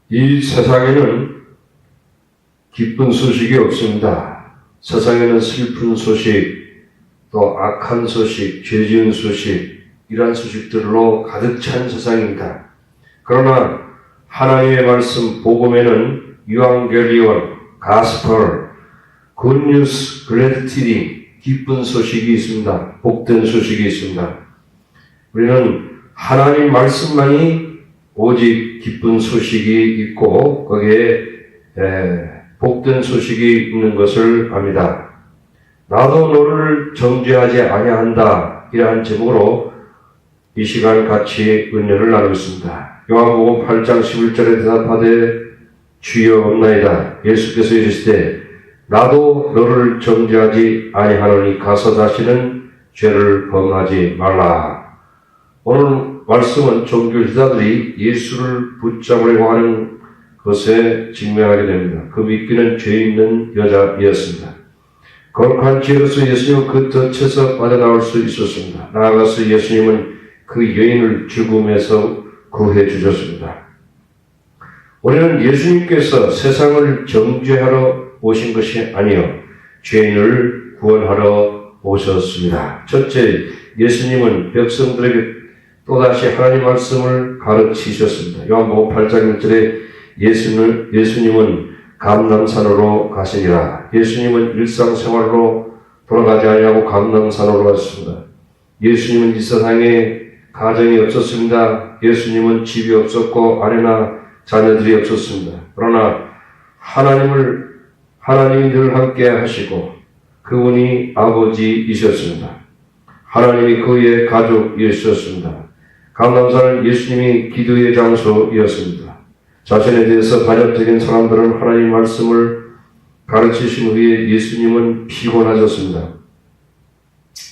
이 세상에는 기쁜 소식이 없습니다. 세상에는 슬픈 소식, 또 악한 소식, 죄 지은 소식, 이러한 소식들로 가득 찬 세상입니다. 그러나 하나님의 말씀 복음에는 유앙겔리온, 가스펄, 굿뉴스, 글래드티딩, 기쁜 소식이 있습니다. 복된 소식이 있습니다. 우리는 하나님 말씀만이 오직 기쁜 소식이 있고 거기에 복된 소식이 있는 것을 압니다. 나도 너를 정죄하지 아니한다, 이러한 제목으로 이 시간 같이 은혜를 나누겠습니다. 요한복음 8장 11절에 대답하되 주여 없나이다. 예수께서 이르시되 나도 너를 정죄하지 아니하노니 가서 다시는 죄를 범하지 말라. 오늘 말씀은 종교 지도자들이 예수를 붙잡으려고 하는 것에 직면하게 됩니다. 그 믿기는 죄 있는 여자이었습니다. 거룩한 죄로서 예수님은 그 덫에서 빠져나올 수 있었습니다. 나아가서 예수님은 그 여인을 죽음에서 구해 주셨습니다. 우리는 예수님께서 세상을 정죄하러 오신 것이 아니요 죄인을 구원하러 오셨습니다. 첫째, 예수님은 백성들에게 또다시 하나님 말씀을 가르치셨습니다. 요한복음 8장 1절에 예수님은 감람산으로 가시니라. 예수님은 일상생활로 돌아가지 아니하고 감람산으로 갔습니다. 예수님은 이 세상에 가정이 없었습니다. 예수님은 집이 없었고 아내나 자녀들이 없었습니다. 그러나 하나님이 늘 함께 하시고 그분이 아버지이셨습니다. 하나님이 그의 가족이셨습니다. 감람산은 예수님이 기도의 장소이었습니다. 자신에 대해서 반역적인 사람들은 하나님 말씀을 가르치신 후에 예수님은 피곤하셨습니다.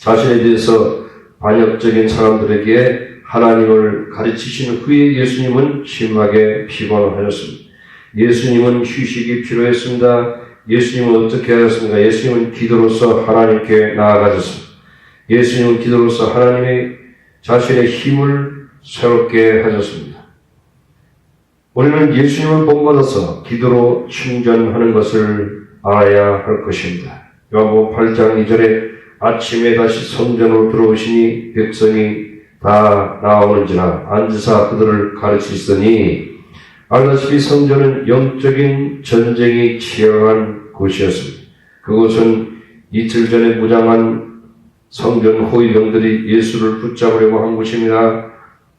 자신에 대해서 반역적인 사람들에게 하나님을 가르치신 후에 예수님은 심하게 피곤하셨습니다. 예수님은 휴식이 필요했습니다. 예수님은 어떻게 하셨습니까? 예수님은 기도로서 하나님께 나아가셨습니다. 예수님은 기도로서 하나님의 자신의 힘을 새롭게 하셨습니다. 우리는 예수님을 본받아서 기도로 충전하는 것을 알아야 할 것입니다. 요한복음 8장 2절에 아침에 다시 성전으로 들어오시니 백성이 다 나오는지라 앉으사 그들을 가르치시더니 알다시피 성전은 영적인 전쟁이 치열한 곳이었습니다. 그곳은 이틀 전에 무장한 성전 호위병들이 예수를 붙잡으려고 한 곳입니다.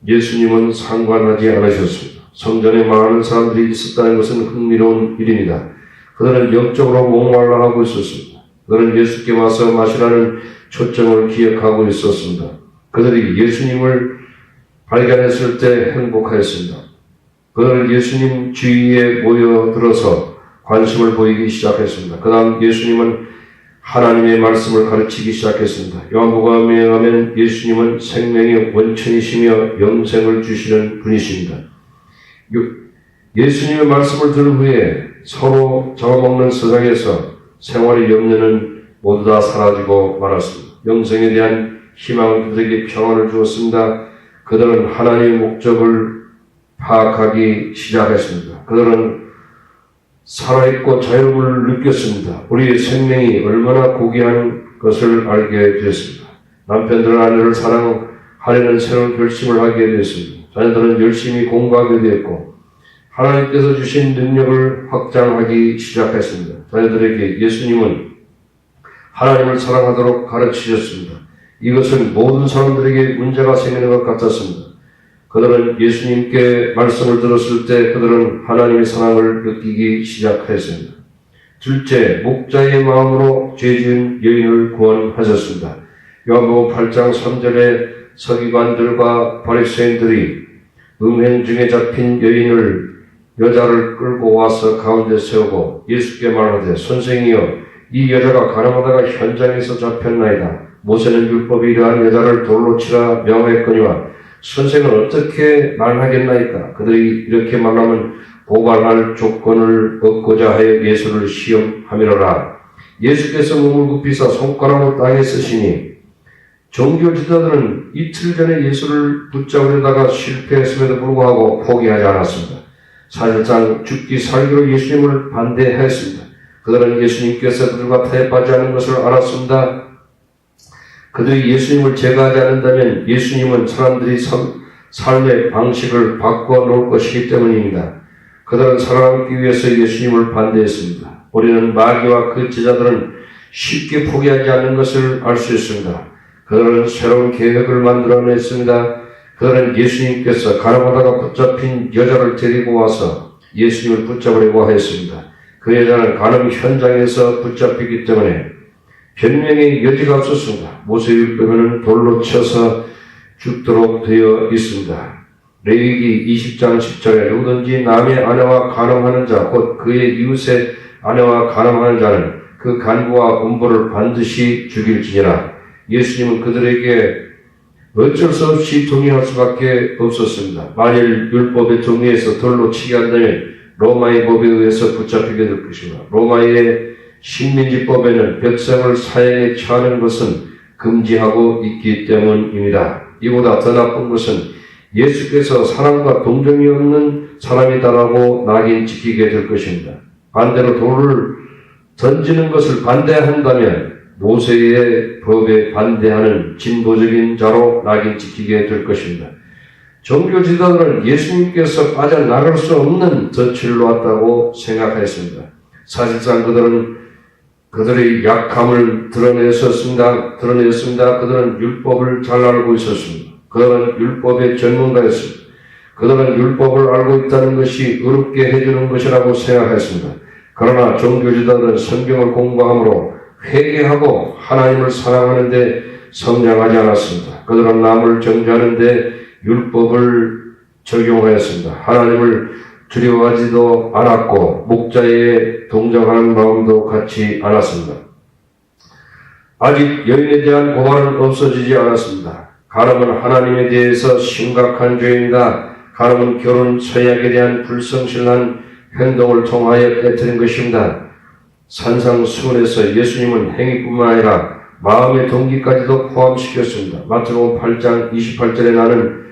예수님은 상관하지 않으셨습니다. 성전에 많은 사람들이 있었다는 것은 흥미로운 일입니다. 그들은 영적으로 목말라 하고 있었습니다. 그들은 예수께 와서 마시라는 초청을 기억하고 있었습니다. 그들이 예수님을 발견했을 때 행복하였습니다. 그들은 예수님 주위에 모여들어서 관심을 보이기 시작했습니다. 그 다음 예수님은 하나님의 말씀을 가르치기 시작했습니다. 요한복음에 가면 예수님은 생명의 원천이시며 영생을 주시는 분이십니다. 예수님의 말씀을 들은 후에 서로 잡아먹는 세상에서 생활의 염려는 모두 다 사라지고 말았습니다. 영생에 대한 희망은 그들에게 평안을 주었습니다. 그들은 하나님의 목적을 파악하기 시작했습니다. 그들은 살아있고 자유를 느꼈습니다. 우리의 생명이 얼마나 고귀한 것을 알게 되었습니다. 남편들은 아내를 사랑하려는 새로운 결심을 하게 되었습니다. 자녀들은 열심히 공부하게 되었고 하나님께서 주신 능력을 확장하기 시작했습니다. 자녀들에게 예수님은 하나님을 사랑하도록 가르치셨습니다. 이것은 모든 사람들에게 문제가 생기는 것 같았습니다. 그들은 예수님께 말씀을 들었을 때 그들은 하나님의 사랑을 느끼기 시작했습니다. 둘째, 목자의 마음으로 죄지은 여인을 구원하셨습니다. 요한복음 8장 3절에 서기관들과 바리새인들이 음행 중에 잡힌 여자를 끌고 와서 가운데 세우고 예수께 말하되 선생이여 이 여자가 가늠하다가 현장에서 잡혔나이다. 모세는 율법에 이러한 여자를 돌로 치라 명하였거니와 선생은 어떻게 말하겠나이까? 그들이 이렇게 말하면 고발할 조건을 얻고자 하여 예수를 시험하미로라. 예수께서 몸을 굽히사 손가락으로 땅에 쓰시니 종교 지도자들은 이틀 전에 예수를 붙잡으려다가 실패했음에도 불구하고 포기하지 않았습니다. 사실상 죽기 살기로 예수님을 반대하였습니다. 그들은 예수님께서 그들과 타협하지 않은 것을 알았습니다. 그들이 예수님을 제거하지 않는다면 예수님은 사람들이 삶의 방식을 바꿔놓을 것이기 때문입니다. 그들은 살아남기 위해서 예수님을 반대했습니다. 우리는 마귀와 그 제자들은 쉽게 포기하지 않는 것을 알 수 있습니다. 그들은 새로운 계획을 만들어냈습니다. 그들은 예수님께서 가늠하다가 붙잡힌 여자를 데리고 와서 예수님을 붙잡으려고 하였습니다. 그 여자는 가늠 현장에서 붙잡히기 때문에 변명의 여지가 없었습니다. 모세율법에는 돌로 쳐서 죽도록 되어 있습니다. 레위기 20장 10절에 누구든지 남의 아내와 간음하는 자, 곧 그의 이웃의 아내와 간음하는 자는 그 간부와 음부를 반드시 죽일지니라. 예수님은 그들에게 어쩔 수 없이 동의할 수밖에 없었습니다. 만일 율법의 정리에서 돌로 치게 한다면 로마의 법에 의해서 붙잡히게 될 것입니다. 로마의 식민지법에는 백성을 사형에 처하는 것은 금지하고 있기 때문입니다. 이보다 더 나쁜 것은 예수께서 사랑과 동정이 없는 사람이다라고 낙인 찍히게 될 것입니다. 반대로 돌을 던지는 것을 반대한다면 모세의 법에 반대하는 진보적인 자로 낙인 찍히게 될 것입니다. 종교 지도자들은 예수님께서 빠져나갈 수 없는 덫을 놓았다고 생각했습니다. 사실상 그들은 그들의 약함을 드러냈습니다. 그들은 율법을 잘 알고 있었습니다. 그들은 율법의 전문가였습니다. 그들은 율법을 알고 있다는 것이 의롭게 해주는 것이라고 생각했습니다. 그러나 종교지도자들은 성경을 공부함으로 회개하고 하나님을 사랑하는 데 성장하지 않았습니다. 그들은 남을 정죄하는 데 율법을 적용하였습니다. 하나님을 두려워하지도 않았고 목자에 동정하는 마음도 갖지 않았습니다. 아직 여인에 대한 고발은 없어지지 않았습니다. 간음은 하나님에 대해서 심각한 죄입니다. 간음은 결혼 서약에 대한 불성실한 행동을 통하여 깨뜨린 것입니다. 산상수훈에서 예수님은 행위뿐만 아니라 마음의 동기까지도 포함시켰습니다. 마태복음 8장 28절에 나는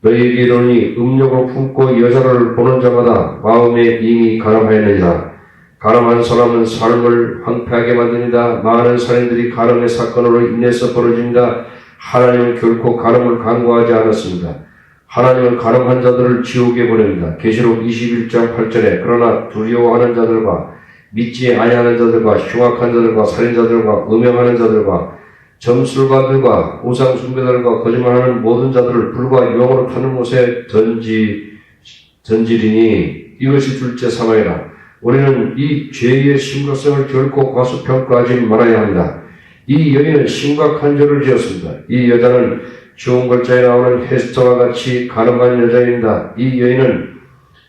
너희에게 이르노니 음욕으로 품고 여자를 보는 자마다 마음에 이미 간음하였느니라. 간음한 사람은 삶을 황폐하게 만듭니다. 많은 살인들이 간음의 사건으로 인해서 벌어집니다. 하나님은 결코 간음을 강구하지 않았습니다. 하나님은 간음한 자들을 지옥에 보냅니다. 계시록 21장 8절에 그러나 두려워하는 자들과 믿지 아니하는 자들과 흉악한 자들과 살인자들과 음행하는 자들과 점술가들과 우상숭배자들과 거짓말하는 모든 자들을 불과 유황으로 타는 곳에 던지리니 이것이 둘째 사망이라. 우리는 이 죄의 심각성을 결코 과소평가하지 말아야 합니다. 이 여인은 심각한 죄를 지었습니다. 이 여자는 좋은 글자에 나오는 헤스터와 같이 간음한 여자입니다. 이 여인은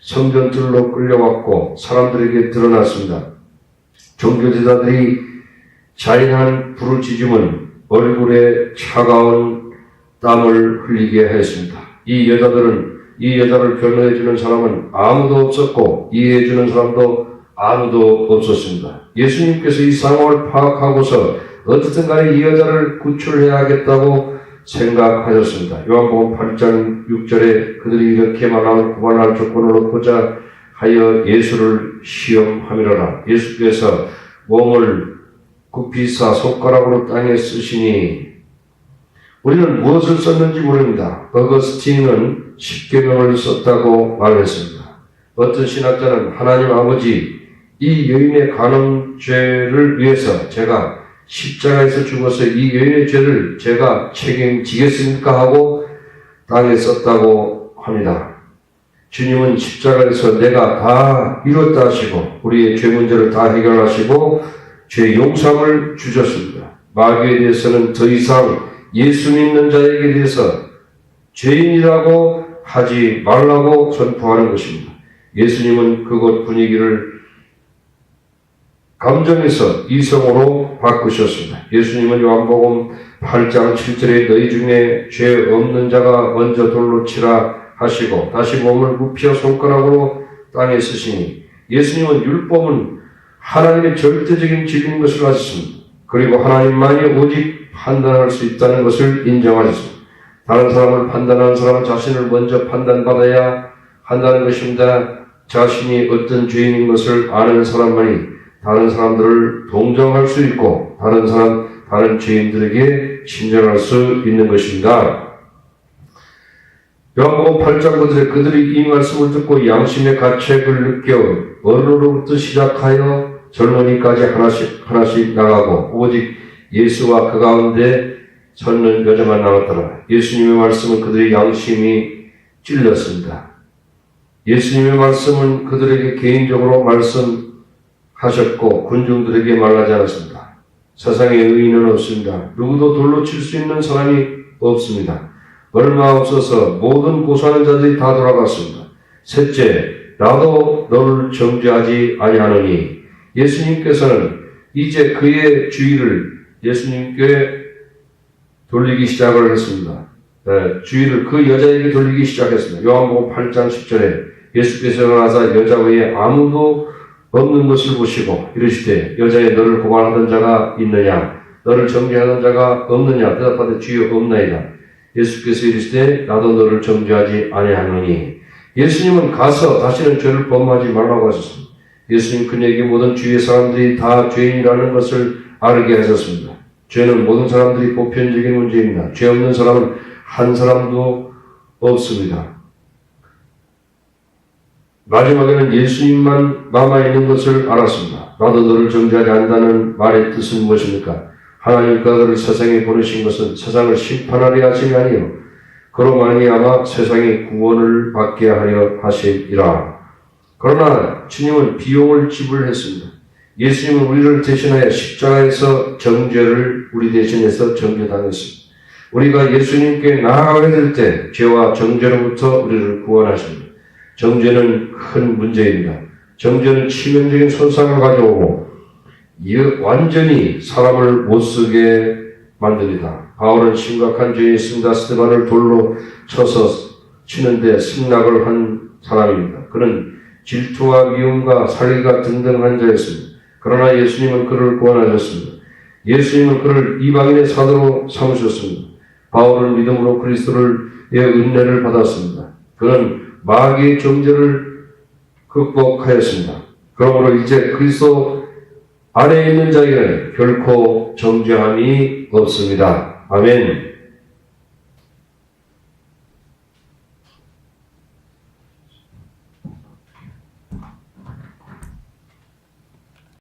성전들로 끌려왔고 사람들에게 드러났습니다. 종교지도자들이 잔인한 부르짖음은 얼굴에 차가운 땀을 흘리게 하였습니다. 이 여자를 변호해주는 사람은 아무도 없었고 이해해주는 사람도 아무도 없었습니다. 예수님께서 이 상황을 파악하고서 어쨌든 간에 이 여자를 구출해야 하겠다고 생각하셨습니다. 요한복음 8장 6절에 그들이 이렇게 말함을 구원할 조건을 놓고자 하여 예수를 시험하미로라. 예수께서 몸을 굽히 싸 손가락으로 땅에 쓰시니 우리는 무엇을 썼는지 모릅니다. 어거스틴은 십계명을 썼다고 말했습니다. 어떤 신학자는 하나님 아버지 이 여인의 간음죄를 위해서 제가 십자가에서 죽어서 이 여인의 죄를 제가 책임지겠습니까 하고 땅에 썼다고 합니다. 주님은 십자가에서 내가 다 이뤘다 하시고 우리의 죄 문제를 다 해결하시고 죄 용서함을 주셨습니다. 마귀에 대해서는 더 이상 예수 믿는 자에게 대해서 죄인이라고 하지 말라고 선포하는 것입니다. 예수님은 그곳 분위기를 감정에서 이성으로 바꾸셨습니다. 예수님은 요한복음 8장 7절에 너희 중에 죄 없는 자가 먼저 돌로 치라 하시고 다시 몸을 굽혀 손가락으로 땅에 쓰시니 예수님은 율법은 하나님의 절대적인 진리인 것을 아셨습니다. 그리고 하나님만이 오직 판단할 수 있다는 것을 인정하셨습니다. 다른 사람을 판단하는 사람은 자신을 먼저 판단받아야 한다는 것입니다. 자신이 어떤 죄인인 것을 아는 사람만이 다른 사람들을 동정할 수 있고 다른 죄인들에게 친절할 수 있는 것입니다. 요한복음 8장 그들이 이 말씀을 듣고 양심의 가책을 느껴 어른으로부터 시작하여 젊은이까지 하나씩 나가고 오직 예수와 그 가운데 섰는 여자만 남았더라. 예수님의 말씀은 그들의 양심이 찔렸습니다. 예수님의 말씀은 그들에게 개인적으로 말씀하셨고 군중들에게 말하지 않았습니다. 세상에 의인은 없습니다. 누구도 돌로 칠 수 있는 사람이 없습니다. 얼마 없어서 모든 고소하는 자들이 다 돌아갔습니다. 셋째, 나도 너를 정죄하지 아니하노니. 예수님께서는 이제 그의 주의를 예수님께 돌리기 시작을 했습니다. 주의를 그 여자에게 돌리기 시작했습니다. 요한복음 8장 10절에 예수께서 일어나사 여자 외에 아무도 없는 것을 보시고 이르시되 여자에 너를 고발하던 자가 있느냐? 너를 정죄하던 자가 없느냐? 대답하되 주여 없나이다. 예수께서 이르시되 나도 너를 정죄하지 아니하노니. 예수님은 가서 다시는 죄를 범하지 말라고 하셨습니다. 예수님 그녀에게 모든 주위의 사람들이 다 죄인이라는 것을 알게 하셨습니다. 죄는 모든 사람들이 보편적인 문제입니다. 죄 없는 사람은 한 사람도 없습니다. 마지막에는 예수님만 남아있는 것을 알았습니다. 나도 너를 정죄하지 않는다는 말의 뜻은 무엇입니까? 하나님께서 그를 세상에 보내신 것은 세상을 심판하려 하심이 아니요 그로 말미암아 세상이 구원을 받게 하려 하심이라. 그러나 주님은 비용을 지불했습니다. 예수님은 우리를 대신하여 십자가에서 정죄를 우리 대신해서 정죄당했습니다. 우리가 예수님께 나아가게 될 때 죄와 정죄로부터 우리를 구원하십니다. 정죄는 큰 문제입니다. 정죄는 치명적인 손상을 가져오고 완전히 사람을 못쓰게 만듭니다. 바울은 심각한 죄에 있습니다. 스데반을 돌로 쳐서 치는데 승낙을 한 사람입니다. 그는 질투와 미움과 살기가 등등한 자였습니다. 그러나 예수님은 그를 구원하셨습니다. 예수님은 그를 이방인의 사도로 삼으셨습니다. 바울은 믿음으로 그리스도의 은혜를 받았습니다. 그는 마귀의 정죄를 극복하였습니다. 그러므로 이제 그리스도 안에 있는 자에게는 결코 정죄함이 없습니다. 아멘.